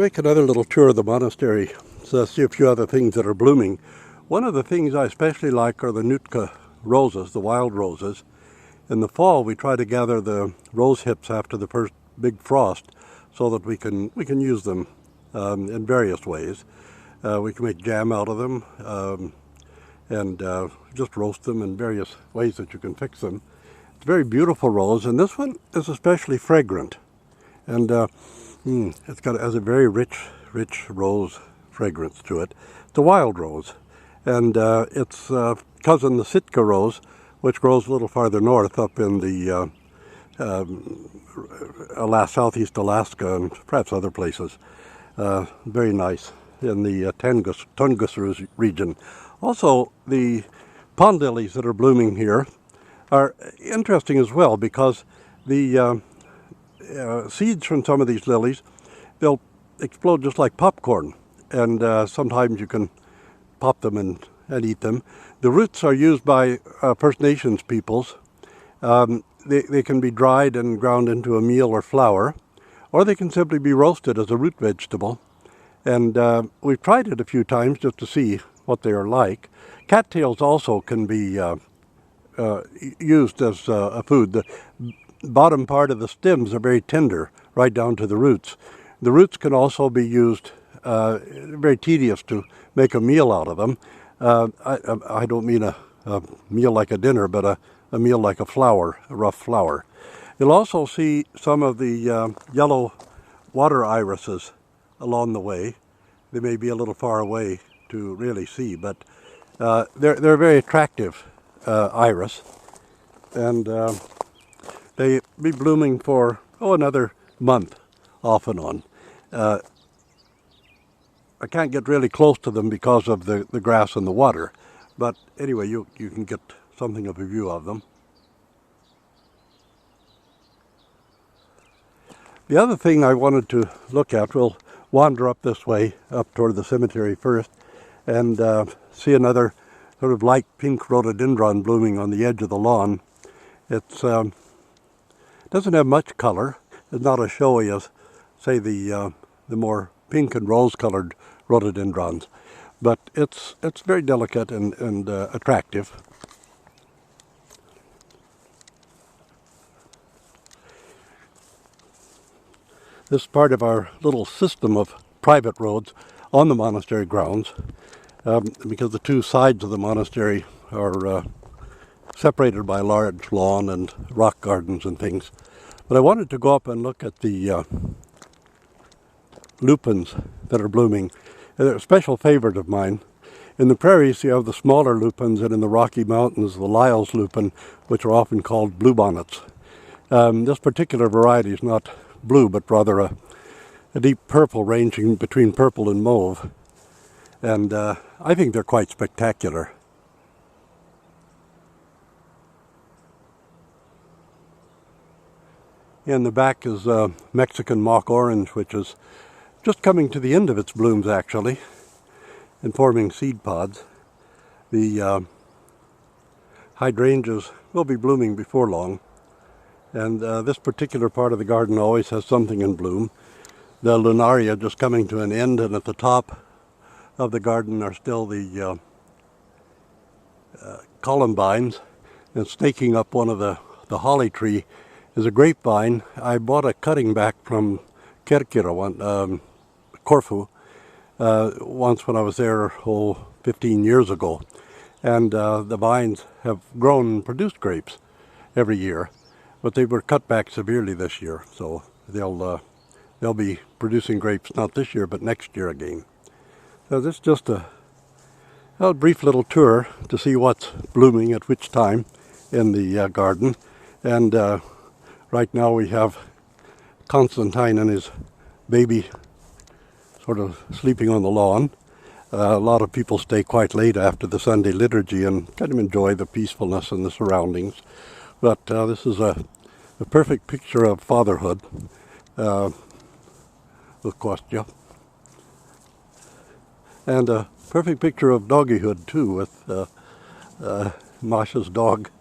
make another little tour of the monastery, so see a few other things that are blooming. One of the things I especially like are the Nootka roses, the wild roses. In the fall, we try to gather the rose hips after the first big frost, so that we can use them in various ways. We can make jam out of them and just roast them in various ways that you can fix them. It's a very beautiful rose, and this one is especially fragrant. And has a very rich rose fragrance to it. It's a wild rose, and its cousin, the Sitka rose, which grows a little farther north up in the Southeast Alaska and perhaps other places. Very nice in the Tungus region. Also, the pond lilies that are blooming here are interesting as well, because the seeds from some of these lilies, they'll explode just like popcorn, and sometimes you can pop them and eat them. The roots are used by First Nations peoples. They can be dried and ground into a meal or flour, or they can simply be roasted as a root vegetable. And we've tried it a few times just to see what they are like. Cattails also can be used as a food. The bottom part of the stems are very tender, right down to the roots. The roots can also be used, very tedious to make a meal out of them. I don't mean a meal like a dinner, but a meal like a flour, a rough flour. You'll also see some of the yellow water irises along the way. They may be a little far away to really see, but they're very attractive iris, and they be blooming for another month off and on. I can't get really close to them because of the grass and the water, but anyway, you can get something of a view of them. The other thing I wanted to look at, we'll wander up this way, up toward the cemetery first, and see another sort of light pink rhododendron blooming on the edge of the lawn. It's doesn't have much color. It's not as showy as, say, the more pink and rose-colored rhododendrons, but it's very delicate and attractive. This is part of our little system of private roads on the monastery grounds, because the two sides of the monastery are separated by a large lawn and rock gardens and things. But I wanted to go up and look at the lupins that are blooming. They're a special favorite of mine. In the prairies you have the smaller lupins, and in the Rocky Mountains the Lyle's lupin, which are often called bluebonnets. This particular variety is not blue, but rather a deep purple, ranging between purple and mauve. And I think they're quite spectacular. In the back is Mexican mock orange, which is just coming to the end of its blooms, actually, and forming seed pods. The hydrangeas will be blooming before long, and this particular part of the garden always has something in bloom. The lunaria just coming to an end, and at the top of the garden are still the columbines, and snaking up one of the holly tree is a grapevine. I bought a cutting back from Kerkira, Corfu, once when I was there 15 years ago, and the vines have grown and produced grapes every year, but they were cut back severely this year, so they'll be producing grapes not this year but next year again. So this is just a brief little tour to see what's blooming at which time in the garden. And right now we have Constantine and his baby sort of sleeping on the lawn. A lot of people stay quite late after the Sunday liturgy and kind of enjoy the peacefulness and the surroundings. But this is a perfect picture of fatherhood with Kostya. And a perfect picture of doggyhood too, with Masha's dog.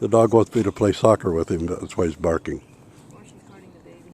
The dog wants me to play soccer with him, that's why he's barking.